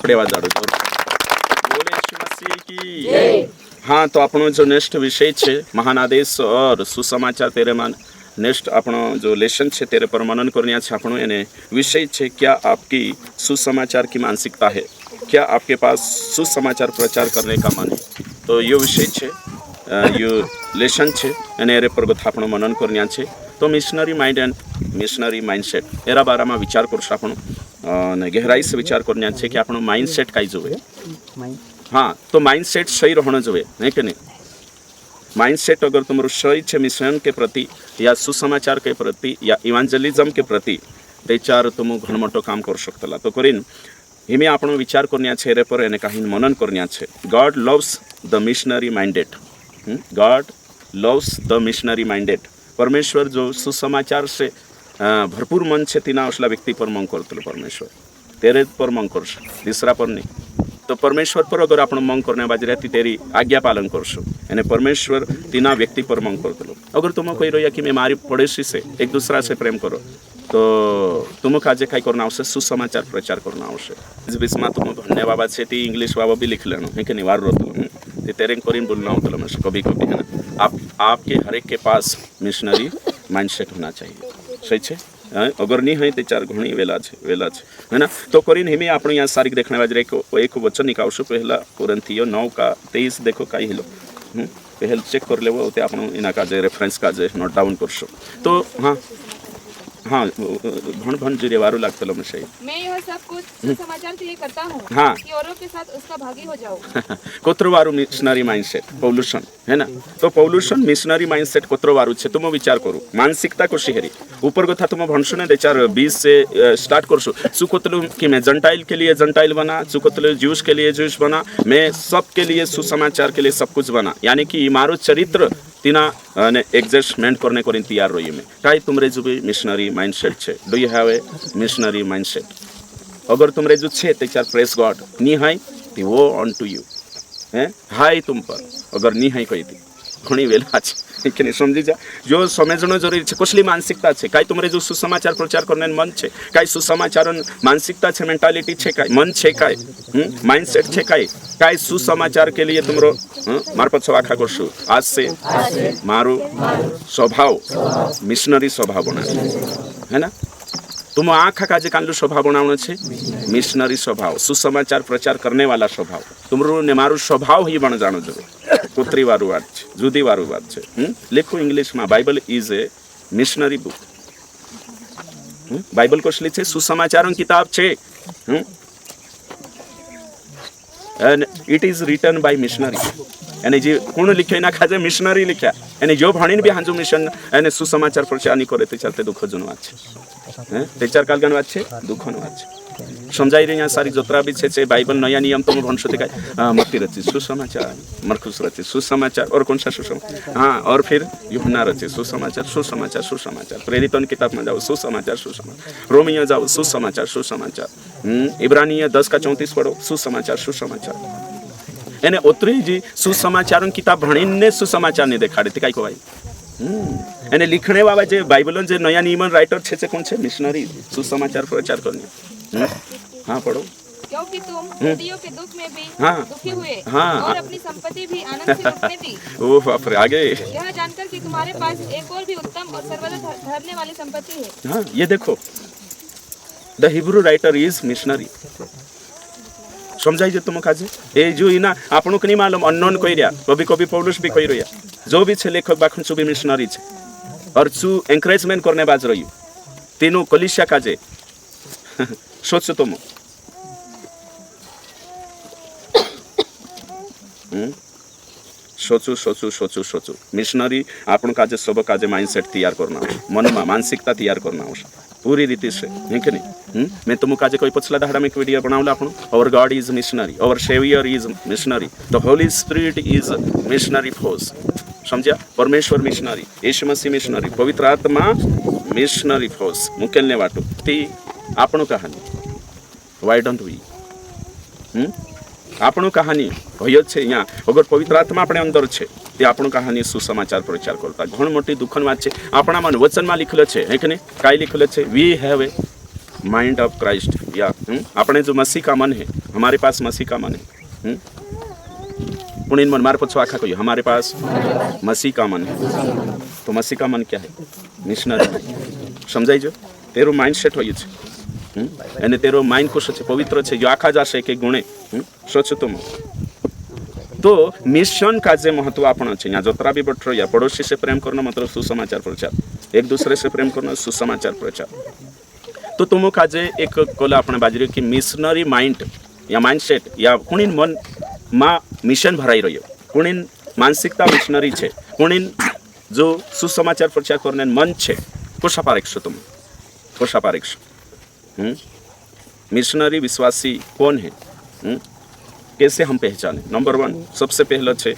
આપણે અવાજ આડો તો બોલે यीशु मसीह की। हाँ, तो આપણો जो नेक्स्ट विषय છે महान आदेश और सुसमाचार तेरे मान नेक्स्ट આપણો जो लेसन છે तेरे पर मनन करनिया છે આપણો એને विषय છે क्या आपकी सुसमाचार की मानसिकता है, क्या आपके पास सुसमाचार प्रचार करने का मन है। तो ये विषय છે ये लेसन છે અને એરે પર આપણો मनन करनिया છે। तो missionary mind and missionary mindset era बाराમાં વિચાર કરશું આપણો અને ગહેરાઈ से विचार करनिया છે कि આપણો माइंडसेट કાઈ જોવે। हाँ, तो माइंडसेट सही रहना जोवे है कि नहीं। माइंडसेट अगर तुम्हारा सही है मिशन के प्रति या सुसमाचार के प्रति या इवांजलिज्म के प्रति त्याच्यावर तुम घण मोठं काम करू शकतला। तो करीन हिमे आपण विचार करनिया छे रे पर एने काही मनन करनिया छे। God loves the missionary minded. God loves the missionary minded. परमेश्वर जो सुसमाचार से भरपूर मन छे तीना असला व्यक्ति पर मंग करतलो परमेश्वर तेरे पर मंग करश तीसरा पर नहीं। तो परमेश्वर पर अगर आपण मंग करने बाज रहती तेरी आज्ञा पालन करशो यानी परमेश्वर तीना व्यक्ति पर मंग कर दो। अगर तुम कही रही कि मैं मारी पड़ोसी से एक दूसरा से प्रेम करो तो तुम काजे कई करना आवश्यक सुसमाचार प्रचार करना आवश्यक। इस बीच में तुम धन्यवाद से ती इंग्लिश बाबा भी लिख लेना है कि निवार रोतो तेरे करीन बोलना होता मैं कभी कभी है ना। आपके हर एक के पास मिशनरी माइंडसेट होना चाहिए। सही है, अगर नहीं है तो चार घणी वेला है ना। तो करीन हिमे आपण यहाँ सारी देखने बाजरे एक वचन निकालशु पहला कोरिन्थियो 9:23 देखो कई हिलो पहले चेक कर ले वो आप इना का जे रेफरेंस का जे नोट डाउन करशु। तो हाँ हाँ भण जीरे वारू लागतलो मशे मैं यह सब कुछ सुसमाचार के लिए करता हूँ हाँ कि औरों के साथ उसका भागी हो जाऊं। कोत्रवारू मिशनरी माइंडसेट पॉल्यूशन है ना। तो पॉल्यूशन मिशनरी माइंडसेट कोत्रवारू छे तुम विचार करू मानसिकता को शिहरी ऊपर कथा तुम भणशु ने 20 से स्टार्ट करशु सुकोतलु कि मैं जंटाइल के लिए जंटाइल बना, सुकोतलु ज्यूस के लिए ज्यूस बना, मैं सब के लिए सुसमाचार के लिए सब कुछ बना। यानी कि मारो चरित्र तीना ने एडजस्टमेंट करने को तैयार रही में काई तुमरे जो भी मिशनरी माइंडसेट छे। Do you have a missionary mindset. अगर तुमरे जो छे ते चार प्रेस गॉड नी हाई ती वो ऑन टू यू है हाई तुम पर अगर नी हाई कही थी घणी वेला छे कि नहीं समझी जा जो समझनो जरूरी छे। कसली मानसिकता छे काई तुमरे जो सुसमाचार प्रचार करने मन छे काई सुसमाचार मानसिकता छे मेंटालिटी छे काई मन छे काई माइंडसेट छे काई सुसमाचार के लिए तुमरो मार्फत सब आखा करशु आज से मारो स्वभाव मिशनरी स्वभाव बना है ना। तुम आखा काजे कानलू स्वभाव बनावनो छे मिशनरी स्वभाव सुसमाचार प्रचार करने वाला स्वभाव तुमरो ने मारू स्वभाव ही बन जानो जोवे। कुतरी वारू बात छे जुदी वारू बात छे। लिखो इंग्लिश में Bible is a missionary book. Bible कसली छे सुसमाचारों किताब छे and it is written by missionary यानी जे कोण लिखे ना खाजे मिशनरी लिख्या यानी जो भणीन भी हांजो मिशन यानी सुसमाचार प्रचार नहीं करे ते चलते दुख जन बात छे ते चार काल गन बात छे दुख न बात छे समझाई रे यहाँ सारी जोतरा भी छे बाइबल नया नियम तुम भणशो ते काय मत्ती रची सुसमाचार मरकुस रची सुसमाचार और कौन सा सुसमाचार हाँ और फिर यूहन्ना रची सुसमाचार सुसमाचार सुसमाचार प्रेरितों की किताब में जाओ सुसमाचार सुसमाचार रोमियो जाओ सुसमाचार सुसमाचार इब्रानिया 10:34 पढ़ो सुसमाचार सुसमाचार एने ओतरी जी सुसमाचारों किताब भणीने सुसमाचार ने देखाड़े थी काई को भाई एने लिखने वाला जे बाइबल जे नया नियमन राइटर छे कौन छे मिशनरी सुसमाचार प्रचार करने। हाँ पढ़ो क्योंकि तुम हृदयों के दुख में भी दुखी हुए और अपनी संपत्ति भी आनंद से लूटने दी। ओह बाप रे आगे यह जानकर कि तुम्हारे पास एक और भी उत्तम और सर्वदा धरने वाली संपत्ति है। हाँ ये देखो the Hebrew writer is missionary समझाई जे तुम काजे ए जो इना आपनो कनी मालूम अननोन कहि रिया कभी कभी पौलुस भी कहि रिया जो भी छे लेखक बाखन सु भी मिशनरी छे और सु एनकरेजमेंट करने बाज रही तीनों कलिसिया काजे सोच तुम सोचू सोचू सोचू सोचू मिशनरी आपण काजे सब काजे माइंडसेट तैयार करना मन में मानसिकता तैयार करना पूरी रीति से है कि नहीं। मैं तुम काजे कोई पछला दाड़ा में एक वीडियो बनाऊला आपण our god is missionary our saviour is missionary the holy spirit is missionary force समझा। परमेश्वर मिशनरी यीशु मसीह मिशनरी पवित्र आत्मा मिशनरी फोर्स मुकेलने वाटो ती आपण कहानी व्हाई डोंट वी આપણું કહાની હોય જ છે અહીંયા અગર પવિત્ર આત્મા આપણે અંદર છે તે આપણું કહાની સુસમાચાર પ્રચાર કરતા ઘણી મોટી દુઃખની વાત છે આપણામાં વચનમાં લીખેલો છે હે કે નહીં કાંઈ લીખેલો છે we have a mind of Christ या આપણે जो मसीह का मन है हमारे पास मसीह का मन है। पुणिन मन मारे पछो आखा कहियो हमारे पास मसीह का मन है। तो मसीह का मन क्या है? मिशनरी। समझाई जो तेरो माइंड सेट होई छे અને તેરો માઇન્ડ કુશ છે, પવિત્ર છે, જો આખા જશે કે ગુણે સ્વચ્છતમ तो मिशन का जे महत्व आपण છે। यहाँ जोतरा भी बठ या पड़ोसी से प्रेम करना मतलब सुसमाचार प्रचार, एक दूसरे से प्रेम करना सुसमाचार प्रचार। तो तुम का जे एक कोला आपण बाजरी की मिशनरी माइंड या माइंडसेट या कुणीन मन मा मिशन भराई रह्यो, कुणीन मानसिकता मिशनरी छे, कुणीन जो सुसमाचार प्रचार करने मन छे कोशा पारेक्ष तुम कोशा पारेक्ष मिशनरी विश्वासी कौन है? कैसे हम पहचाने? नंबर 1 सबसे पहला छे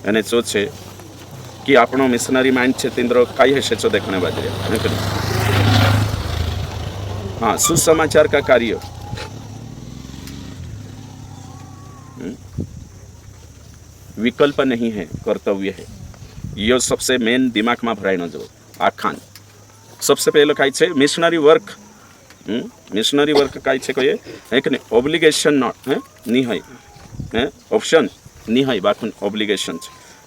અને जो छे कि આપણો મિશનરી માઇન્ડ છે તેંદ્ર કાઈ હશે છો દેખણે બાજરી हाँ सुसमाचार का कार्य विकल्प नहीं है, कर्तव्य है। ये सबसे मेन दिमाग में भराई न जो आखान सबसे पहले काई छे मिशनरी वर्क मिशनरी वर्क काई छे कहे है कि ऑब्लिगेशन नॉट है नहीं है ऑप्शन नहीं है बाखुन ऑब्लिगेशन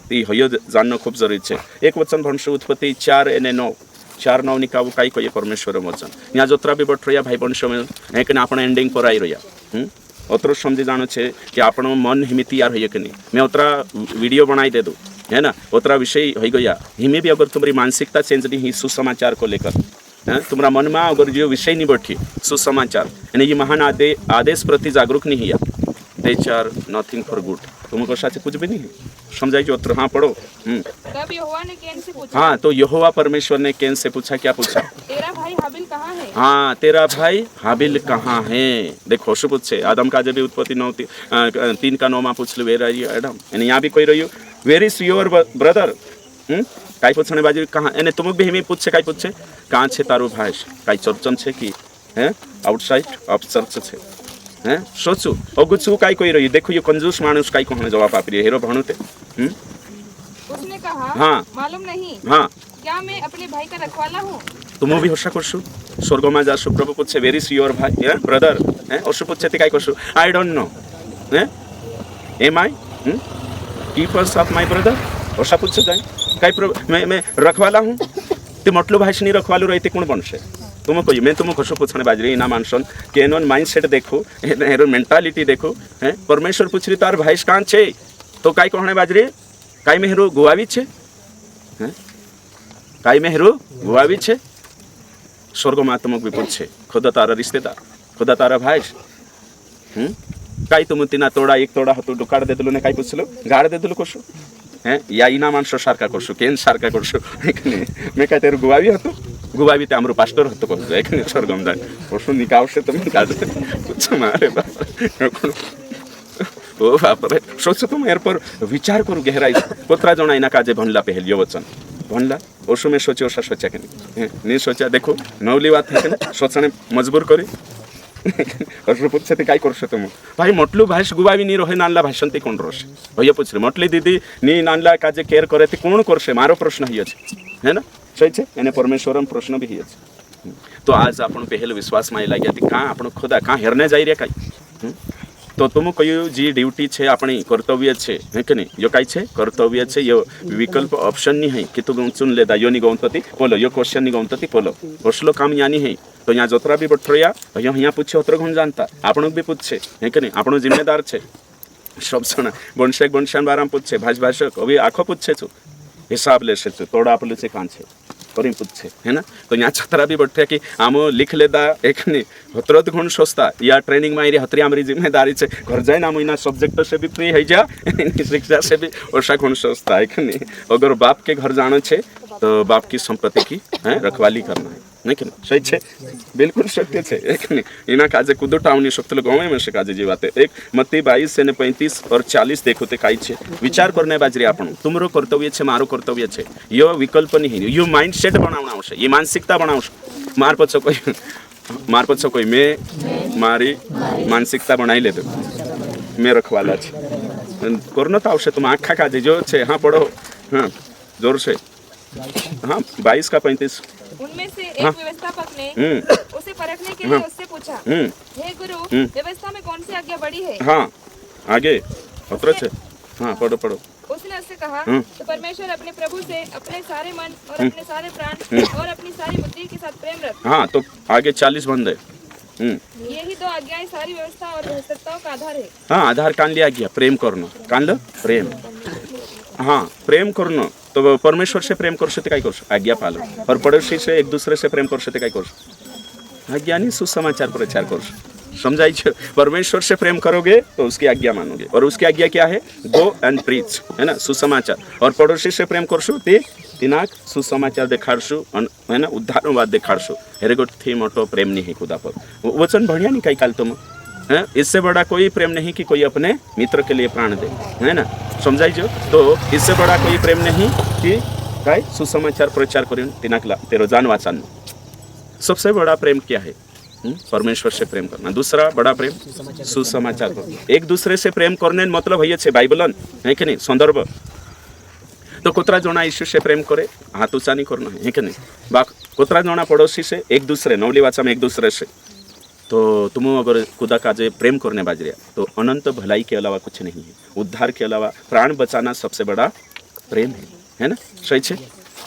ती हयो जानना खूब जरूरी छे। एक वचन भणशु उत्पत्ति 4:9 निकाव काई कहे परमेश्वर वचन यहाँ जोतरा भी बठ रहा भाई बणशो में है कि आपण एंडिंग पर आई रहा अतरो समझी जानो छे कि आपण मन हिमी तैयार होइए कि नहीं। मैं उतरा वीडियो बनाई दे दूँ है ना, उतरा विषय हो गया हिमें भी अगर तुम्हारी मानसिकता चेंज नहीं हुई सुसमाचार को लेकर तुम्हारा मन में अगर जो विषय नहीं बैठी सुसमाचार यानी ये महान आदेश प्रति जागरूक नहीं हुआ they are nothing for good तुमको साथ कुछ भी नहीं है समझाई जो हाँ पढ़ो। तब यहोवा ने कैन से पूछा, हाँ तो यहोवा परमेश्वर ने कैन से पूछा, क्या पूछा? तेरा भाई हाबिल कहाँ है? हाँ तेरा भाई हाबिल कहाँ है? देखो शु पूछे आदम का जब भी उत्पत्ति 3:9 पूछ लो वेर आर एडम यानी यहाँ भी कोई रही वेर इज योर ब्रदर काई पूछने बाजू कहाँ एने तुमक भी हिमें पूछे काई पूछे कहाँ छे तारो भाई काई चर्चन छे कि हैं आउटसाइड ऑफ चर्च छे हैं सोचू अगुचू काई कोई रही देखो ये कंजूस मानुस काई कहने जवाब आप रही हेरो भणुते उसने कहा हाँ मालूम नहीं हाँ क्या मैं अपने भाई का रखवाला हूँ? तुम भी होशा करशु स्वर्ग में जाशु प्रभु पूछे वेर इज योर भाई हैं ब्रदर हैं और पूछे ती काई करशु आई डोंट नो हैं am I keepers of my brother ओसा पूछे जाए काई प्रभु मैं रखवाला हूँ ते मतलब भाई नहीं रखवालू रहते कौन बनसे तुम कही मैं तुम खुशो पूछने बाजरी ना मानसन के एन माइंड सेट देखो हेरो मेंटालिटी देखो हैं परमेश्वर पूछ रही तार भाई कान छे तो काई कहने बाजरी काई में हेरो गुआवी छे हैं काई में हेरो गुआवी छे स्वर्ग में तुमक भी पूछे खुदा तारा रिश्तेदार खुदा तारा भाई काई तुम तीना तोड़ा एक तोड़ा हतु डुकार दे दिलो ने काई पूछ लो गाड़ दे दिलो कोशो हैं या इना मानसो सारका करशो केन सारका करशो मैं कहते तेरे गुआवी हतु गुबावी ते आमरो पास्टर हतो को एक स्वर्गम जाय ओसो निकावशे तुम काज कुछ मारे बाप ओ बाप रे सोच तुम एर पर विचार करू गहराई कोतरा जणा इना काजे भनला पहलियो वचन भनला ओसो में सोचे ओसा सोचा के नहीं सोचा देखो नवली बात है के सोचने मजबूर करी और पूछे ते काई करशे तुम भाई मोटलू भाई गुबावी नी रहे नानला भाषण ते कोन रोसे भैया पूछ रे मोटली दीदी नी नानला काजे केयर करे ते कोन करशे मारो प्रश्न हिय है ना सही है एने परमेश्वर प्रश्न भी है। तो आज आपण पहले विश्वास में लगे कहाँ आपण खुदा कहाँ हेरने जाई रे कई तो तुम कहो जी ड्यूटी है अपनी कर्तव्य है कि नहीं यो कई है कर्तव्य है यो विकल्प ऑप्शन नहीं है कि तुम चुन लेदा यो नहीं गौतती बोलो यो क्वेश्चन नहीं गौतती बोलो उसलो काम यानी है। तो यहाँ जोतरा भी बठ रहा यहाँ पूछे उतर गुण जानता आपण भी पूछे है कि नहीं आपण जिम्मेदार है सब जना बंशेक बंशान बाराम पूछे भाषक अभी आखो पूछे छू हिसाब ले से तोड़ा आप से कान छे करीम पूछे है ना। तो यहाँ छतरा भी बैठे कि आम लिख लेदा एक नहीं हतरत गुण सोचता या ट्रेनिंग में हतरी हमारी जिम्मेदारी है घर जाए ना इना सब्जेक्ट से भी फ्री है जा शिक्षा से भी ओसा गुण सोचता है कि नहीं। अगर बाप के घर जाना है तो बाप की संपत्ति की रखवाली करना है नहीं कि नहीं सही है बिल्कुल सत्य है एक नहीं इना काजे कुदो टाउनी शक्त गाँव में से काजे जी बात है एक मत्ती 22 से 35 और 40 देखो ते काई छे विचार करने बाजरी आपण तुमरो कर्तव्य छे मारो कर्तव्य छे यो विकल्प नहीं यो माइंड सेट बनावना आवश्यक ये मानसिकता बनावश मार पछो कोई मैं मारी मानसिकता बनाई ले दो मैं रखवाला छे करना तो आवश्यक तुम आखा काजे जो छे हाँ पढ़ो हाँ जोर से हाँ 22 का 35 उनमें से एक व्यवस्थापक ने उसे परखने के लिए उससे पूछा, हे गुरु, व्यवस्था में कौन सी आज्ञा बड़ी है? हाँ आगे हाँ पढ़ो। उसने उससे कहा, तो परमेश्वर अपने प्रभु से अपने सारे मन और अपने सारे प्राण और अपनी सारी बुद्धि के साथ प्रेम रख। हाँ तो आगे 40 बंद है। यही 2 आज्ञाएं सारी व्यवस्था और व्यवस्थाओं का आधार है। हाँ आधार कान लिया गया, प्रेम करना कान लो प्रेम। हाँ प्रेम करना तो परमेश्वर से प्रेम कर सकते काय कर आज्ञा पालो, और पड़ोसी से एक दूसरे से प्रेम कर सकते काय कर आज्ञा नहीं सुसमाचार प्रचार कर। समझाई छे, परमेश्वर से प्रेम करोगे तो उसकी आज्ञा मानोगे, और उसकी आज्ञा क्या है? गो एंड प्रीच, है ना, सुसमाचार। और पड़ोसी से प्रेम करशु ते तिनाक सुसमाचार देखाड़शु, है ना, उद्धार बात देखाड़शु। हेरे गोट थी मोटो प्रेम नहीं खुदा पर वचन बढ़िया नहीं कई काल तुम है, इससे बड़ा कोई प्रेम नहीं कि कोई अपने मित्र के लिए प्राण दे, है ना, समझाई जो। तो इससे बड़ा कोई प्रेम नहीं कि काय सुसमाचार प्रचार करें तिनाकला तेरो जान वाचन। सबसे बड़ा प्रेम क्या है? परमेश्वर से प्रेम करना। दूसरा बड़ा प्रेम सुसमाचार करना। एक दूसरे से प्रेम करने मतलब है बाइबलन है कि नहीं संदर्भ। तो कोतरा जोना यीशु से प्रेम करे हाथ ऊंचा नहीं करना है कि नहीं, बा कोतरा जोना पड़ोसी से एक दूसरे नवली वाचा में एक दूसरे से। तो तुम अगर खुदा का जो प्रेम करने बाज रहा तो अनंत भलाई के अलावा कुछ नहीं है, उद्धार के अलावा प्राण बचाना सबसे बड़ा प्रेम है ना, सही है।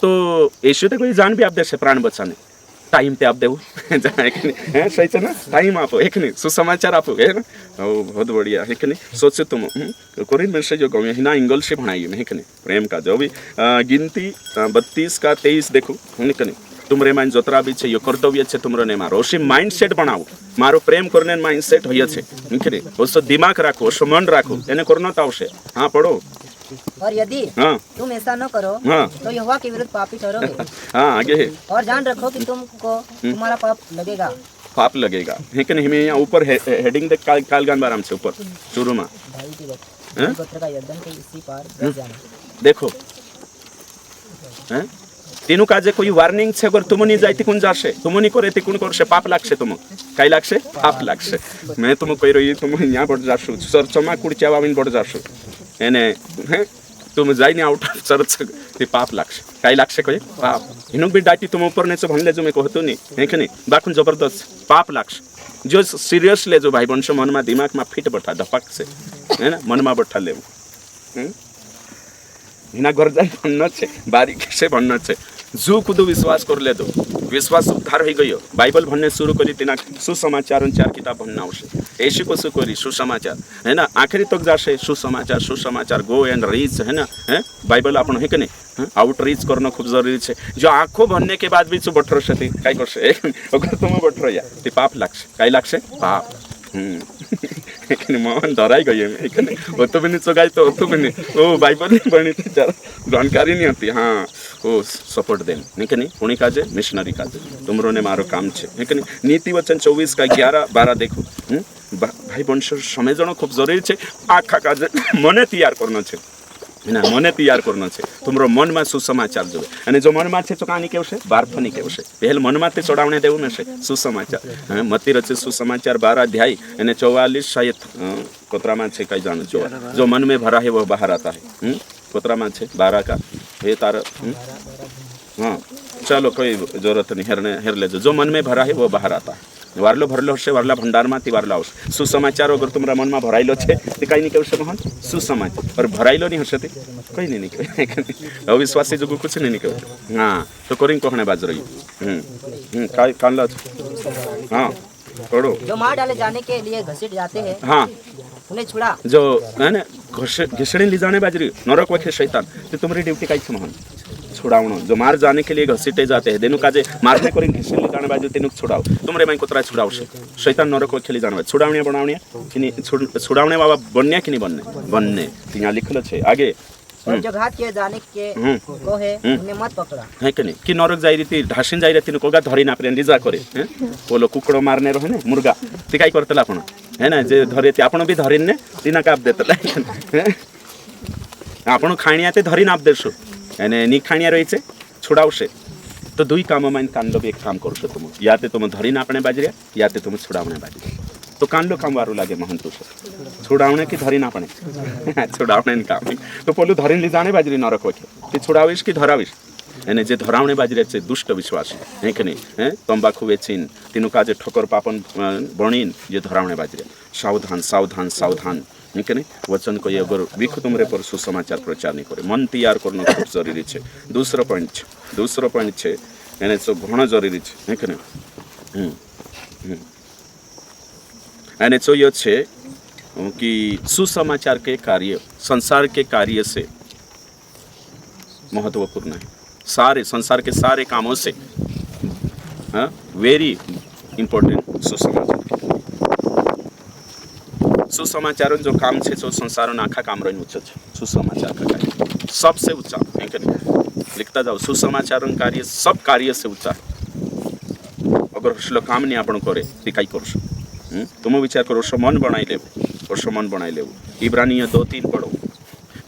तो यीशु तो कोई जान भी आप दे से प्राण बचाने टाइम पे आप देव है, सही है ना, टाइम आपो एक नहीं सुसमाचार आपो है ना, बहुत बढ़िया है कि नहीं। सोचे तुम कोरिन में से जो गाँव हिना इंगल से भणाई है कि नहीं, प्रेम का जो भी गिनती 32 का 23 देखो है कि नहीं। तुमरे माइंड जोतरा भी छे यो कर्तव्य छे तुमरो ने मारो ओसी माइंडसेट बनाओ, मारो प्रेम करने माइंडसेट होय छे ठीक है, ओसो दिमाग राखो, ओसो मन राखो, एने करनो त आवशे। हाँ पढ़ो। और यदि तुम ऐसा न करो तो यहोवा के विरुद्ध पापी ठहरोगे। हाँ आगे है, और जान रखो कि तुमको तुम्हारा पाप लगेगा। पाप लगेगा है कि नहीं। हमें यहाँ ऊपर हेडिंग देख कालगान बाराम से ऊपर शुरू में गोत्र का यर्दन के इसी पार बच जाना। देखो तीनों काजे कोई वार्निंग छे, अगर तुम नहीं जाती कुन जाशे, तुम नहीं करे तिकुन करशे पाप लागशे, तुम काय लागशे पाप लागशे। मैं तुम कह रही तुम यहाँ बढ़ जाशु चर्चमा कुड़चा वाविन बढ़ जाशु एने हैं, तुम जाई नहीं आउट ऑफ चर्च ते पाप लागशे, काय लागशे कोई पाप। इनु भी डाटी तुम ऊपर ने से भनले जो मैं कहतो नहीं है कि नहीं, बाकुन जबरदस्त पाप लागशे। जो सीरियस ले जो भाई बन से मन में दिमाग में फिट बैठा धपक से है ना, मन में बैठा ले हिना घर जाए भन्ना छे, बारीक से भन्ना छे, जो खुदो विश्वास कर ले दो, विश्वास उद्धार हो गयो। बाइबल भन्ने शुरू करी तिना सुसमाचार 4 किताब भन्ना आवशे। येशू को करी सुसमाचार है ना, आखिरी तक जाशे सुसमाचार सुसमाचार गो एंड रीच है ना, है बाइबल आपण है कि नहीं, आउटरीच करना खूब जरूरी है। जो आंखों भन्ने के बाद भी जो बठरो छे काय करशे, अगर तुम बठरो या ते पाप लागशे, काय लागशे पाप। मन धराई गई वो तो भी नहीं चुकाई तो भी नहीं वो बाइबल नहीं पढ़नी थी, जरा जानकारी नहीं होती। हाँ वो सपोर्ट देन नहीं कि नहीं, पुणी काजे मिशनरी काजे तुमरो ने मारो काम छे है कि नहीं। नीति वचन 24 का 11-12 देखो। भाई वंश समझना खूब जरूरी है। आखा काजे मने तैयार करना छे ना, मने तैयार करना छे, तुमरो मन में सुसमाचार जो अने जो मन में छे तो कहानी केवशे बारफनी केवशे पहल मन में चढ़ावणे देव ने छे सुसमाचार। मती रचे सुसमाचार 12 अध्याय अने 44 शायद कोतरा में छे कई जानो जो मन में भरा है वो बाहर आता है। कोतरा में छे 12 का हे तार। हाँ चलो कोई जरूरत नहीं, हेर ले जो मन में भरा है वो बाहर आता है। वारलो भरलो हशे वारला भंडार में वारला आवशे। सुसमाचार अगर तुमरा मन में भराइलो छे ते कई नहीं कहशे महान सुसमाचार, और भराइलो नहीं हशे ते कई नहीं कहे, अविश्वासी जो कुछ नहीं कहे। हाँ तो कोरिन कहने बाज रही काय कानला। हाँ पढ़ो। जो मार डाले जाने के लिए घसीट जाते हैं, हाँ उन्हें छुड़ा। जो है ना घिसड़े ले जाने बाज रही नरक वखे शैतान, तो तुम्हारी ड्यूटी कई छे महान छुड़ावनो। जो मार जाने के लिए घसीटे जाते हैं देनु काजे मारने को घिसड़े ले जाने बाजू तेनु छुड़ाओ, तुमरे में कोतरा छुड़ावशे शैतान नरक वखे ले जाने बाज छुड़ावणे बनावणे कि नहीं, छुड़ावणे बाबा बनने कि नहीं बनने यहाँ लिखल छे आगे। और जो घात किए जाने के को है उन्हें मत पकड़ा है कि नहीं, कि नरक जाई रही ढासिन जाई रही कोगा धरी ना प्रेन लिजा करे बोलो कुकड़ो मारने रहे ना मुर्गा ती काई करतला आपण है ना, जे धरे आपण भी धरिन ने तीना काप देतला आपण खाणिया ते धरिन आप देशो एने नी खाणिया रही छे छुड़ावशे। तो दुई काम में कांडो भी एक काम करशो तुम, या ते तुम धरिन आपणे बाजरिया या ते तुम छुड़ावणे बाजरिया। तो कांडो काम वारू लागे महन तुस छुड़ावणे की धरिन आपणे छुड़ावणे काम। तो पोलू धरिन ली जाणे बाजरी नरक वखे ती छुड़ावीश की धरावीश एने जे धरावणे बाजरे छे दुष्ट विश्वासी है कि नहीं हैं तंबाकू वेचीन तीनों काजे ठोकर पापन बणीन जे धरावणे बाजरे सावधान सावधान सावधान है कि नहीं वचन को ये अगर विख तुमरे पर सुसमाचार प्रचार नहीं करे मन तैयार करना खूब जरूरी है दूसरो पॉइंट छे एने तो घणो जरूरी है कि नहीं एने तो ये छे कि सुसमाचार के कार्य संसार के कार्य से महत्वपूर्ण है सारे संसार के सारे कामों से वेरी इंपॉर्टेंट सुसमाचार जो काम है जो संसार आखा काम रही उच्च सुसमाचार का कार्य सबसे ऊंचा है कि नहीं लिखता जाओ सुसमाचार कार्य सब कार्य से ऊंचा अगर हसलो काम नहीं आपण करे ती काई करशो तुम विचार करो मन बनाई ले इब्रानिया 2:3 पढ़ो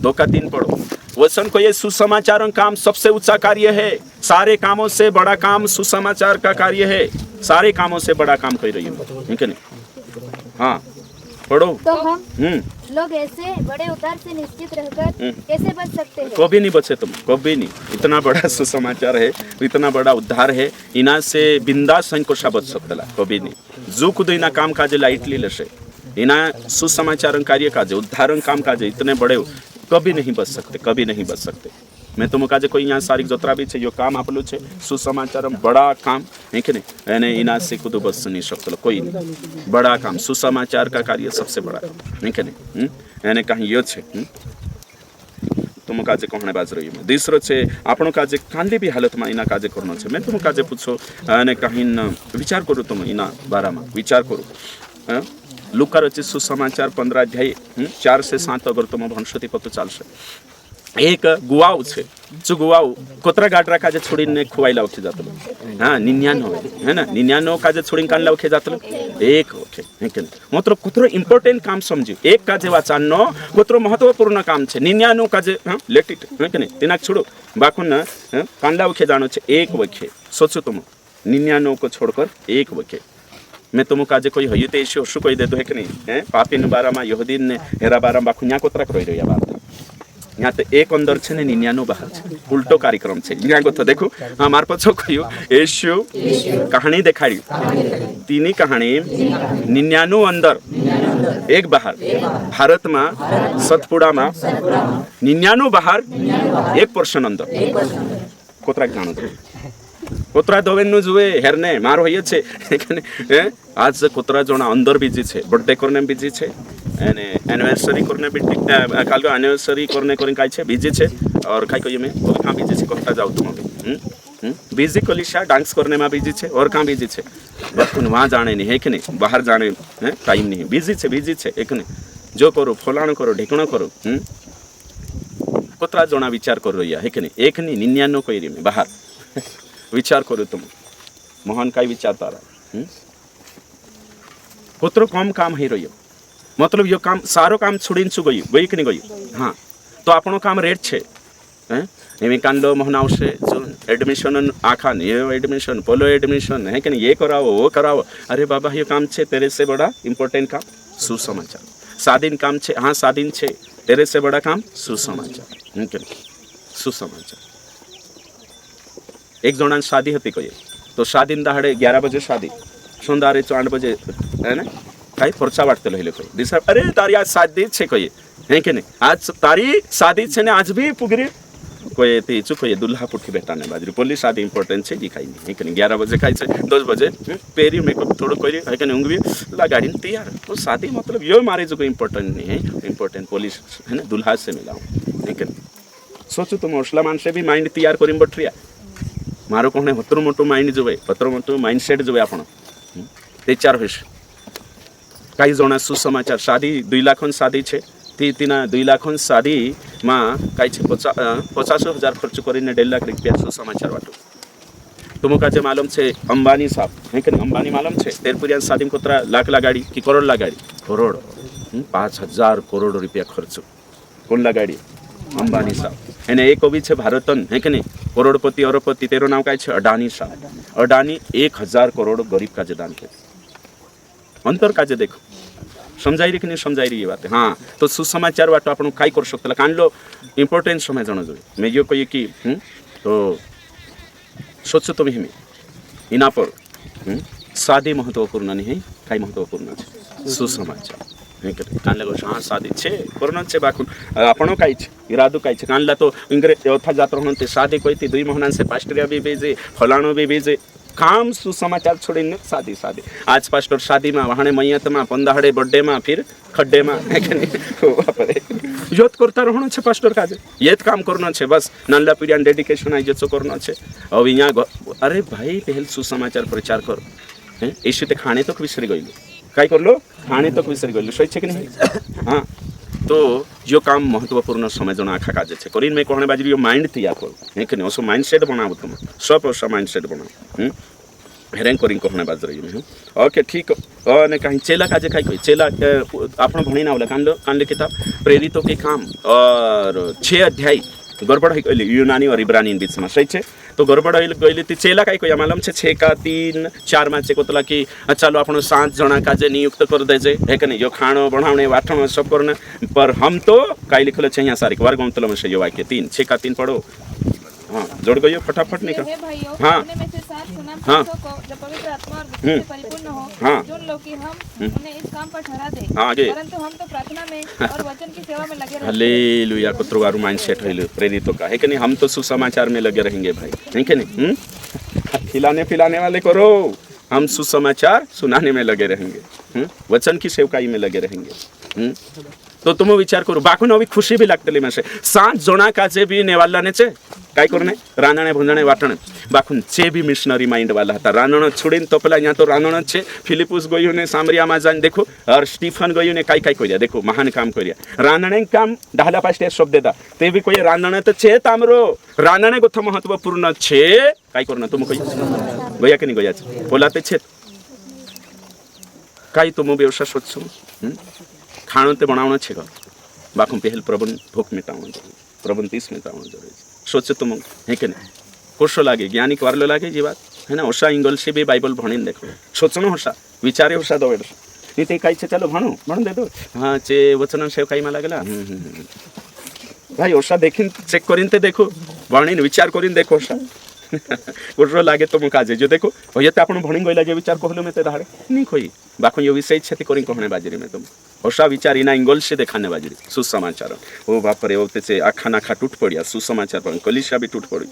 2:3 पढ़ो वचन को ये सुसमाचार काम सबसे ऊंचा कार्य है सारे कामों से बड़ा काम सुसमाचार का कार्य है सारे कामों से बड़ा काम कर रही हूँ ठीक है नहीं हाँ पढ़ो तो हम लोग ऐसे बड़े उतार से निश्चित रहकर कैसे बच सकते हैं? कभी नहीं बचे तुम कभी नहीं इतना बड़ा सुसमाचार है इतना बड़ा उद्धार है इना से बिंदास को बच सकता कभी नहीं जो खुद इना काम काजे लाइटली लेसे इना सुसमाचार कार्य काजे उद्धारण काम काजे इतने बड़े कभी नहीं बच सकते मैं तुम काजे कोई यहाँ सारी जोतरा भी छे यो काम आपलो छे सुसमाचार बड़ा काम है कि नहीं एने इना से खुद बच नहीं सकते कोई नहीं बड़ा काम सुसमाचार का कार्य सबसे बड़ा है कि नहीं एने कहीं यो छे तुम काजे कहने बाज रही है दूसरो छे आपनो काजे कांदी भी हालत में इना काजे करनो छे मैं तुम काजे पूछो एने कहीं विचार करो तुम इना बारा में विचार करो लुका रचित सुसमाचार 15 अध्याय 4 से 7 अगर तुम भनशती पतो चालशे एक गुवाऊ छे जो गुवाऊ कोतरा गाडरा काजे छोड़ीने खुवाईला उठी जातलो हाँ 99 है ना 99 काजे छोड़ीने कानला उठी जातलो एक ओके है कि मतलब कोतरो इम्पोर्टेंट काम समझी एक काजे वाचानो कोतरो महत्वपूर्ण काम छे 99 काजे हाँ लेट इट है कि नहीं तिनाक छोड़ो बाकुन ना कानला उठे जानो छे एक वखे सोचो तुम 99 को छोड़कर एक वखे मैं तुम काजे कोई हयु ते इशु शु कोई दे दो है कि नहीं हैं पापिन बारा मा यहूदीन ने हेरा बारा बाकुन्या कोतरा करोई रहिया बात यहाँ तो एक अंदर छे ने 99 बाहर छे उल्टो कार्यक्रम छे यहाँ को तो देखो हमार पछो कहियो यीशु कहानी देखाड़ी तीनी कहानी 99 अंदर एक बाहर भारत में सतपुड़ा में 99 बाहर 1% अंदर कोतरा जानो कोतरा दोवेन जुए हेरने मार होइए छे आज कोतरा जोना अंदर बीजी छे बर्थडे करने बीजी छे एने एनिवर्सरी करने भी काल को एनिवर्सरी करने काई छे बीजी छे और काई को ये में और कहां बीजी छे कहता जाओ तुम अभी बीजी कोलिशा डांस करने में बीजी छे और कहां बीजी छे बतुन वहां जाने नहीं है कि नहीं बाहर जाने हैं टाइम नहीं बीजी छे एक नहीं जो करो फलाण करो ढेकणो करो कोतरा जोना विचार कर रही है कि नहीं एक नहीं 99 कोई री में बाहर विचार करो तुम मोहन का विचारता रहा कोतरो कम काम ही रही मतलब यो काम सारो काम छोड़ीन छु गई कि नहीं गई हाँ तो आपनो काम रेट छे एमी कांडो मोहन आवशे जो एडमिशन आखान ये एडमिशन पोलो एडमिशन है कि नहीं ये कराओ वो कराओ अरे बाबा ये काम छे तेरे से बड़ा इम्पोर्टेंट काम सुसमाचार सादीन काम छे हाँ सादीन छे तेरे से बड़ा काम सुसमाचार है कि नहीं सुसमाचार एक जन शादी होती कोई तो शादी दहाड़े 11 बजे शादी सुंदारे 8 बजे है ना कहीं पर्चा बांटते रहिले कोई दिशा अरे तारी आज शादी छे कोई है कि नहीं आज तारी शादी छे ने आज भी पुगरी कोई ती चुप कोई दुल्हा पुठी बेटाने बाजरी पोली शादी इंपॉर्टेंट छे जी खाई नहीं है कि नहीं 11 बजे खाई छे 10 बजे पेरी मेकअप थोड़ो कोई है कि नहीं उंगवी लगाड़ी तैयार तो शादी मतलब यो मारे जो कोई इंपॉर्टेंट नहीं है इंपॉर्टेंट पोलिस है ना दुल्हा से मिलाओ है कि नहीं सोचो तुम हौसला मान से भी माइंड तैयार करीम बठरिया मारो कहने हतरो मोटो माइंड जो हतरो मोटो माइंडसेट जो आपण तैयार होइस कई जना सुसमाचार शादी 2 लाख शादी छे तीना 2 लाख शादी में कई 50,000 खर्च कर 1.5 लाख रुपया सुसमाचार बाटो तुम का मालूम छे अंबानी साहब है कि अंबानी मालूम छे तेरपुरिया शादी में कोतरा लाख लगाड़ी कि करोड़ लगाड़ी करोड़ 5,000 करोड़ रुपया खर्च कौन लगाड़ी अंबानी साहब एने एक भी छे भारतन है कि नहीं करोड़पति अरबपति तेरो नाम काय छे अडानी साहब अडानी 1,000 करोड़ गरीब का दान के अंतर काजे देखो समझाई रही कि नहीं समझाई रही ये बात हाँ तो सुसमाचार बाटो आपण काई कर सकते कान लो इम्पोर्टेंट समय जानो जो मैं यो कही कि तो सोचो तुम्ही मी इना पर शादी महत्वपूर्ण नहीं काय महत्वपूर्ण છે सुसमाचार કાન લાગો હા શાદી છે પૂર્ણ છે બાકુન આપણો કાઈ છે ઈરાદો કાઈ છે કાનલા તો इंग्रेज योथा जात्र होते शादी कोई थी 2 महीना से पास्टरिया भी भेजे फलाणो भी भेजे काम सुसमाचार छोड़ीने शादी शादी आज पास्टर शादी में वहाने मैयत में पंदाहड़े बर्थडे में फिर खड्डे में योत करता रहनो छे पास्टर काजे येत काम करनो छे बस नानला पीडियान डेडिकेशन आई जचो करनो छे अब इया अरे भाई पहल सुसमाचार प्रचार कर हैं यीशु ते खाणे तो विसरी गइलो काय करलो खाणे तो विसरी गइलो सही छे कि नहीं हां तो जो काम महत्वपूर्ण समय जो आखा काजे छे करीन में कहने बाजरी यो माइंड थी आपको है कि नहीं ओसो माइंडसेट बनाओ तुम सब ओसो माइंडसेट बनाओ हेरेन करीन कहने बाजरी में ओके ठीक ने कहीं चेला काजे काय कोई चेला आपण भणी ना वाला कान किताब प्रेरितों के काम और 6 अध्याय गड़बड़ है यूनानी और इब्रानी बीच में सही है तो गड़बड़ गई थी चेला कहीं कोई मालूम है 6 का 3 4 में कोतला कि चलो आपण 7 जना काजे नियुक्त कर देजे है कि नहीं जो खाणो बनावने वाठण सब करना पर हम तो कई लिखल है यहाँ सारी वर्ग गौतल में जो वाक्य 3 6 का 3 पढ़ो हाँ जोड़ गई फटाफट निकल हे भाइयों हाँ उन्हें में से 7 सुनाम हाँ पुरुषों को जो पवित्र आत्मा और बुद्धि से परिपूर्ण हो हाँ जो लोग कि हम उन्हें इस काम पर ठहरा दे हाँ आगे परंतु हम तो प्रार्थना में और वचन की सेवा में लगे रहते हालेलुया कुत्रवारू माइंडसेट है प्रेरितों का है कि नहीं हम तो सुसमाचार में लगे रहेंगे भाई है कि नहीं खिलाने पिलाने वाले करो हम सुसमाचार सुनाने में लगे रहेंगे वचन की सेवकाई में लगे रहेंगे तो तुम विचार करो बाकून अभी खुशी भी लागतली मासे 7 जना काजे भी नेवालाने छे काय करने रानणे भुंजणे वाटणे बाकून चे भी मिशनरी माइंड वाला था रानण छोड़ीन तो पेला यहाँ तो रानण छे फिलिपुस गयो ने सामरिया में जान देखो और स्टीफन गयो ने काय काय करिया देखो महान काम करिया रानणे काम ढाला पास्टे शब्द देता ते भी कोई रानणे तो छे तामरो रानणे गोथ महत्वपूर्ण छे काय करना तुम कोई गया कि नहीं गया बोलाते छे काय तुम व्यवसाय सोचो खाणो ते बनावणं छे बाकू पहल प्रबन भूख मिटावणं प्रबन 30 मिटावणं जरूरी सोचे तुम है कि नहीं कोशो लागे ज्ञानी वारलो लागे जी बात है ना ओषा इंगल से भी बाइबल भणीने देखो सोचणो होशा विचारे होशा दो नहीं ते काई छे चलो भणो दे दो हाँ चे वचन सेव काई में लागेला भाई ओषा देखीन चेक करीन ते देखो भणीने विचार करीन देखो ओषा कोशो लागे तुम काजे जो देखो होय ते आपण भणी गइला जे विचार कहलो में ते धाडे नहीं कोई बाकू यो विषय छे ते करी कहणे बाजरी में तुम होशा विचार इना इंगल से देखाने बाजरी सुसमाचार ओ बाप रे ओ तेचे आखा नाखा टूट पड़िया सुसमाचार पर कलिशा भी टूट पड़ी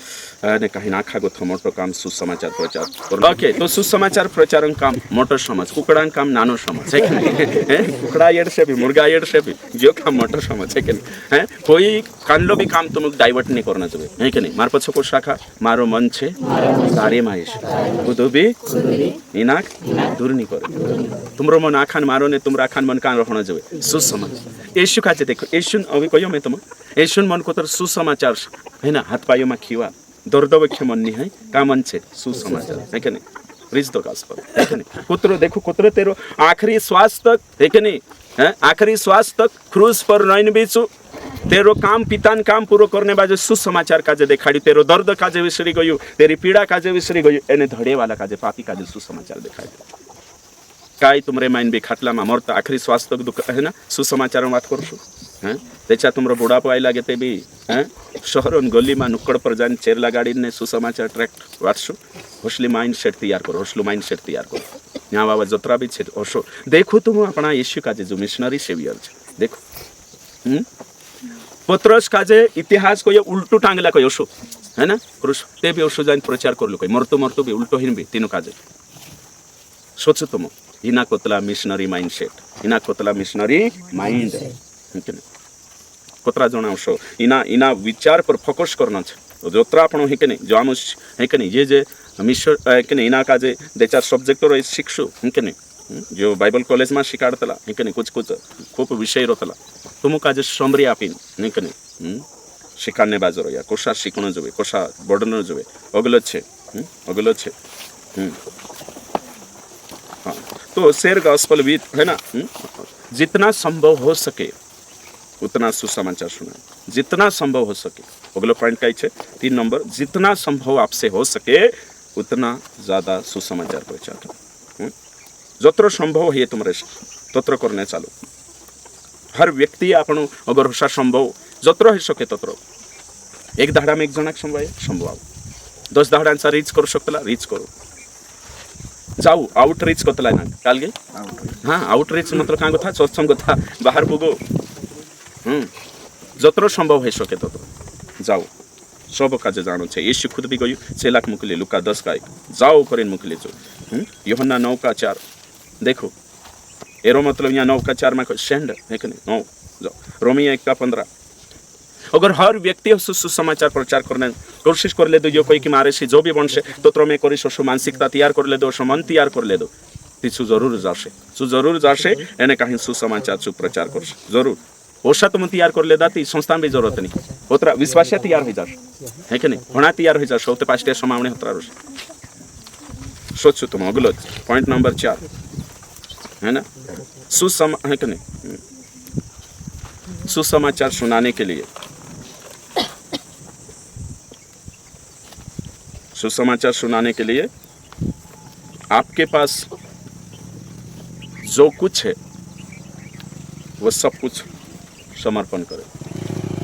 ने कहीं नाखा गोथो मोटो काम सुसमाचार प्रचार ओके तो सुसमाचार प्रचार काम मोटो समाज कुकड़ा काम नानो समाज है कि नहीं कुकड़ा येड से भी मुर्गा येड से भी जो काम मोटो समाज है कि नहीं है कोई कानलो भी काम तुम डाइवर्ट नहीं करना चाहिए है कि नहीं मार पछो को शाखा मारो मन छे तारे माहेश बुधो भी इनाक दूर नहीं करे तुमरो मन आखान मारो ने तुमरा आखान मन कान रखना चाहिए सुसमाचार यीशु का देखो यीशु अभी कहियो मैं तुम यीशु मन को तर सुसमाचार है ना हाथ पायो में खिवा दर्द वक्ष मन नहीं है का मन छे सुसमाचार है कि नहीं प्रीच द गॉस्पेल है कि नहीं कुतरो देखो कुतरो तेरो आखिरी श्वास तक है कि नहीं है आखिरी श्वास तक क्रूज पर नैन बीचू तेरो काम पितान काम पूरो करने बाजे सुसमाचार काजे देखाड़ी तेरो दर्द काजे विसरी गयो तेरी पीड़ा काजे विसरी गयो एने धड़े वाला काजे पापी काजे सुसमाचार देखाड़ी काय तुमरे माइन बी खाटला में मरता आखिरी श्वास तक दुख है ना सुसमाचार बात करशो हैं त्याच्या तुमरो बुढ़ापो आई लागे ते भी हैं शहर और गली में नुक्कड़ पर जान चेर लगाड़ी ने सुसमाचार ट्रैक्ट वाचशो होशली माइंड सेट तैयार करो होशलो माइंड सेट तैयार करो यहाँ बाबा जतरा भी छे होशो देखो तुम अपना यीशु काजे जो मिशनरी सेवियर छे देखो पत्रस काजे इतिहास को ये उल्टू टांगला को योशो है ना क्रूस ते भी योशो जान प्रचार करलो कोई मरतो भी उल्टो हिन भी तीनों काजे सोचो तुम इना कोतला मिशनरी माइंडसेट इना कोतला मिशनरी माइंड कोतरा जणावशो इना विचार पर फोकस करना छे जोत्रा आपण है कि नहीं जो आमुस है कि नहीं जे मिशन है कि नहीं इना काजे दे चार सब्जेक्ट रो शिक्षु है कि नहीं जो बाइबल कॉलेज में शिकाडतला है कि नहीं कुछ खूप विषय रोतला तुम काजे समरी आपीन है कि नहीं शिकाने बाजरो या कोशा शिकणो जोवे कोशा बडनो जोवे अगलो छे हाँ तो शेयर गॉस्पेल विद है ना जितना संभव हो सके उतना सुसमाचार सुना जितना संभव हो सके अगला पॉइंट का है 3 नंबर जितना संभव आपसे हो सके उतना ज़्यादा सुसमाचार प्रचार जत्र संभव है तुम तत्र करने चालू हर व्यक्ति आपण अगर होशा संभव जत्र हो सके तत्र एक धाड़ा में एक जना संभव दोस्त धावड्यांचा रीच करू शकतला रीच करू जाऊ आउटरीच करतला ना काल गे हाँ आउटरीच मतलब क्या कथा सत्संग कथा बाहर पुगो जतरो संभव है सके ततरो जाओ सब काजे जानो छे यीशु खुद भी गयो चेलाक मुकले लुका 10 का 1 जाओ करेन मुकले जो यूहन्ना 9 का 4 देखो एरो मतलब यहाँ 9 का 4 में सेंड है कि नहीं 9 जाओ रोमी 1 का 15 अगर हर व्यक्ति सुसमाचार प्रचार करने कोशिश कर ले दो यो कोई कि मारे से जो भी बनसे तो त्रोमे करी सो मानसिकता तैयार कर ले दो सो मन तैयार कर ले दो तीसु जरूर जाशे एने कहीं सुसमाचार सु प्रचार कर जरूर ओषा तुम तैयार कर ले दाती संस्थान भी जरूरत नहीं उतरा विश्वास तैयार हो जा है कि नहीं होना तैयार हो जा सौते पांचटे समावने होतरा रोश सोचो तुम अगलो पॉइंट नंबर 4 है ना है कि नहीं सुसमाचार सुनाने के लिए सुसमाचार सुनाने के लिए आपके पास जो कुछ है वो सब कुछ समर्पण करे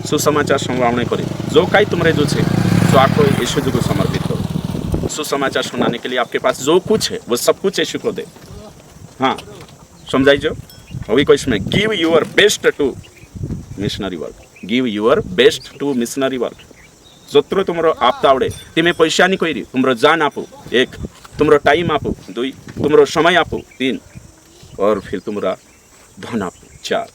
सुसमाचार संवाहने करे जो काई तुम्हारे जो छे तो आपको यीशु जी को समर्पित करो सुसमाचार सुनाने के लिए आपके पास जो कुछ है वो सब कुछ यीशु को दे हाँ समझाई जो अभी कोई इसमें give your best to missionary work give your best to missionary work जोत्रो तुमरो आपता आवडे तिमे पैसा नहीं कोई तुमरो जान आपो 1 तुमरो टाइम आपो 2 तुमरो समय आपो 3 और फिर तुमरा धन आपो 4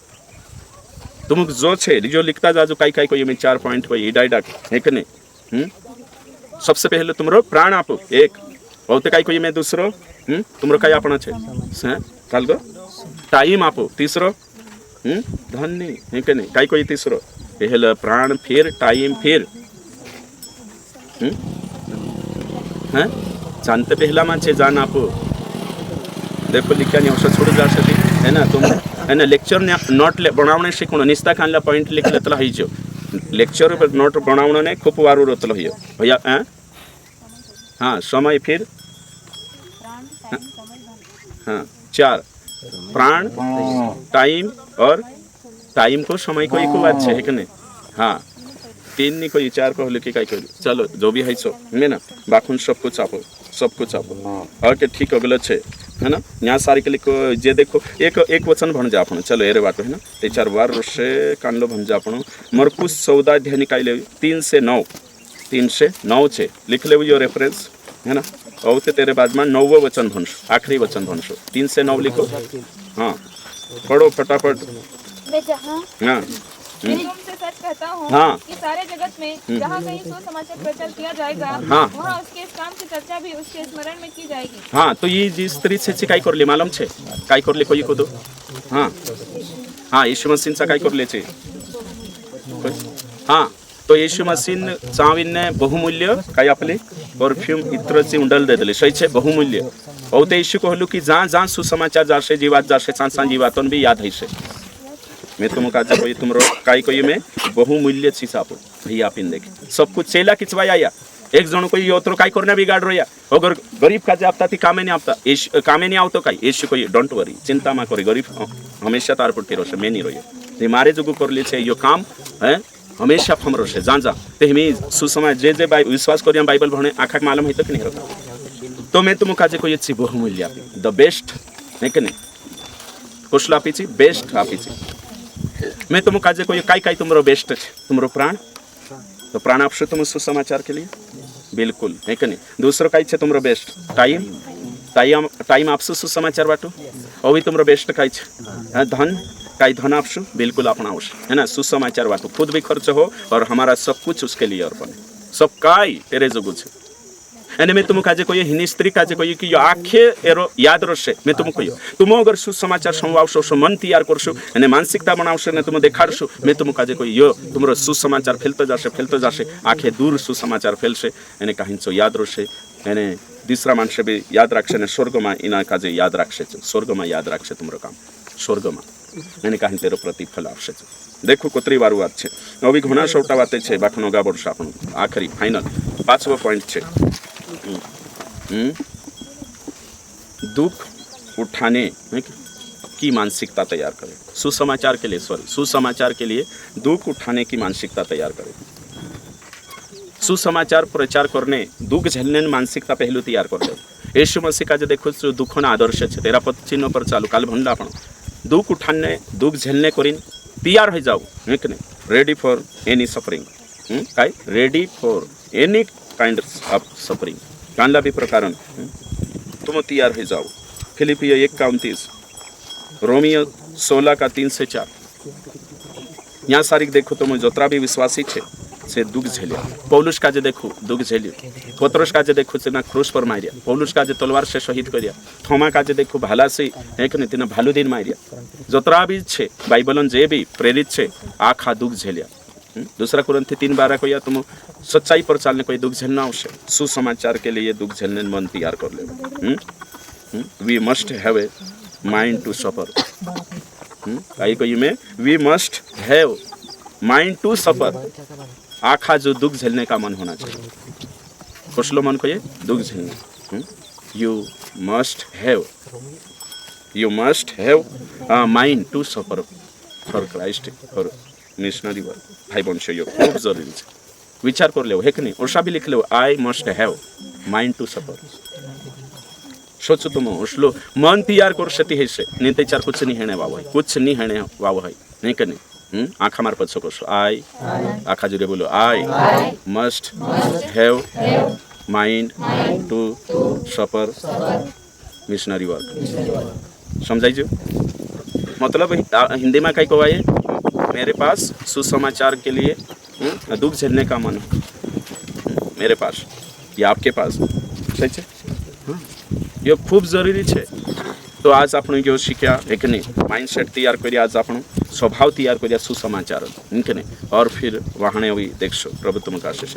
तुम जो छे जो लिखता जा जो काई को ये में 4 पॉइंट को इडाइडा है कि नहीं सबसे पहले तुमरो प्राण आपो 1 बहुते काई को ये में दूसरो तुमरो काई अपना छे हैं काल गो टाइम आपो तीसरो धन नहीं है कि नहीं काई को ये तीसरो पहले प्राण फिर टाइम फिर हैं जानते पहला मानचे जान आपो देखो लिखा नहीं औषध छोड़ जा सकती है ना तुम है ना लेक्चर नोट बनावणे शिकणो निस्ता खानला पॉइंट लिख लेतला ही जो लेक्चर पर नोट बनावणो ने खूब वारू रोतलो हियो भैया हाँ समय फिर हाँ 4 प्राण टाइम और टाइम को समय को एक बात है कि नहीं हाँ 3 नहीं कोई 4 को लिखी काई कर चलो जो भी है सो में ना बाखुन सब कुछ आपो और के ठीक अगलो छे है ना यहाँ सारी के लिखो जे देखो एक वचन भण जा आपण चलो एरे बाटो है ना 4 बार रोशे कांडो भण जा आपण मरकुस 14 अध्याय निकाल ले 3 से 9 छे लिख ले यो रेफरेंस है ना और तेरे बाद में 9वां वचन भणसो आखिरी वचन भणसो 3 से 9 लिखो हाँ पढ़ो फटाफट मैं जहाँ हाँ तुमसे सच कहता हूँ हाँ। कि सारे जगत में जहाँ कहीं सुसमाचार प्रचार किया जाएगा हाँ। वहाँ उसके इस काम की चर्चा भी उसके स्मरण में की जाएगी हाँ तो ये जिस स्त्री से काई कर ले मालूम छे काई कर ले कोई को दो हाँ हाँ यीशु मसीह सा काई कर ले छे हाँ तो यीशु मसीह चाविन ने बहुमूल्य काई आपले परफ्यूम इत्र से उंडल दे देले सही छे बहुमूल्य और ते यीशु कहलु कि जहाँ सुसमाचार जाशे जीवात जाशे सांसान जीवातन भी याद है से मैं तुम का कोई तुमरो काई कोई में बहुमूल्य चीज आपो भैया आप इन देखे सब कुछ चेला किचवाया या एक जन कोई योत्रो काई करने बिगाड़ रोया अगर गरीब का जे आपता थी कामे नहीं आपता कामे नहीं आवतो काई यीशु कोई डोंट वरी चिंता मा करे गरीब हमेशा तार पुटी रोसे मैं नहीं रोये ते मारे जोगु करले छे यो काम है हमेशा फम रोसे जान ते हमें सुसमाज जे जे विश्वास करिया बाइबल भणे आखा मालूम है तो कि नहीं होता तो मैं तुम का जे कोई अच्छी बहुमूल्य आपी द बेस्ट है कि नहीं कुशल आपी छी बेस्ट आपी छी मैं तुम काजे कोई काई तुमरो बेस्ट है तुमरो प्राण तो प्राण आपशो तुम सुसमाचार के लिए बिल्कुल है कि नहीं दूसरो काई छे तुमरो बेस्ट टाइम आपशो सुसमाचार बाटो और भी तुमरो बेस्ट काई छे धन काई धन आपशो बिल्कुल अपना है ना सुसमाचार बाटो खुद भी खर्च हो और हमारा सब कुछ उसके लिए अर्पण सब काई तेरे जो कुछ एने मैं तुम काजे कोई हिनी स्त्री काजे कोई कि यो आखे एरो याद रसे मैं तुम कोई तुम अगर सुसमाचार संवावशो सो मन तैयार करशो एने मानसिकता बनावशो ने तुम देखाडशो मैं तुम काजे कोई यो तुमरो सुसमाचार फैलतो जाशे आखे दूर सुसमाचार फैलशे एने काहिंचो याद रसे एने दूसरा मानसे भी याद राखशे ने स्वर्गमा इना काजे याद राखशे स्वर्गमा याद राखशे तुमरो काम स्वर्गमा एने काहिं तेरो प्रतिफल आवशे देखो कोतरी वारू बात छे अभी घणा सौटा बाते छे बाखनो गाबड़शो आपण आखरी फाइनल 5वो पॉइंट छे दुख उठाने की मानसिकता तैयार करें सुसमाचार के लिए दुख उठाने की मानसिकता तैयार करें सुसमाचार प्रचार करने दुख झेलने मानसिकता पहलू तैयार कर दे यीशु मसीह का जो देखो जो दुख ना आदर्श है तेरा पद चिन्ह पर चालू काल भंडा आपण दुख उठाने दुख झेलने करीन तैयार हो जाओ है कि नहीं रेडी फॉर एनी सफरिंग काय ready for any kind of suffering कांदा भी प्रकार तुम तैयार हो जाओ फिलिपियो 1:29 रोमियो 16:3-4 यहाँ सारी देखो तुम जोतरा भी विश्वासी छे से दुख झेलिया पौलुस का जे देखो दुख झेलियो पतरस का जे देखो से ना क्रूस पर मारिया पौलुस का जे तलवार से शहीद करिया थोमा का जे देखो भाला से एक ने तिना भालू दिन मारिया जोतरा भी छे बाइबलन जे भी प्रेरित छे आखा दुख झेलिया दूसरा कुरिन्थी 3:12 को या तुम सच्चाई पर चलने कोई दुख झेलना आवश्यक सुसमाचार के लिए दुख झेलने मन तैयार कर ले we must have a mind to suffer कहीं कहीं में we must have mind to suffer आखा जो दुख झेलने का मन होना चाहिए कुछ लोग मन को ये दुख झेलना you must have mind to suffer for Christ for missionary work भाई वंश यो खूब जरूरी है विचार कर ले कि नहीं ओषा भी लिख लो I must have mind to suffer सोचो तुम उसलो मन तैयार कर सकती है से नहीं तैयार कुछ नहीं है वाव है कुछ नहीं है वाव है नहीं करनी आँखा मार पद सको आई आँखा जुड़े बोलो I must have mind to suffer missionary work समझाई जो मतलब हिंदी में कहीं कहा मेरे पास सुसमाचार के लिए दुख झेलने का मन है मेरे पास या आपके पास सही है ये खूब जरूरी है तो आज आपण जो शिक्षा एक माइंडसेट तैयार करिए आज आपण स्वभाव तैयार करिए सुसमाचार इनके और फिर वहाँ भी देखो प्रभु तुम का आशीष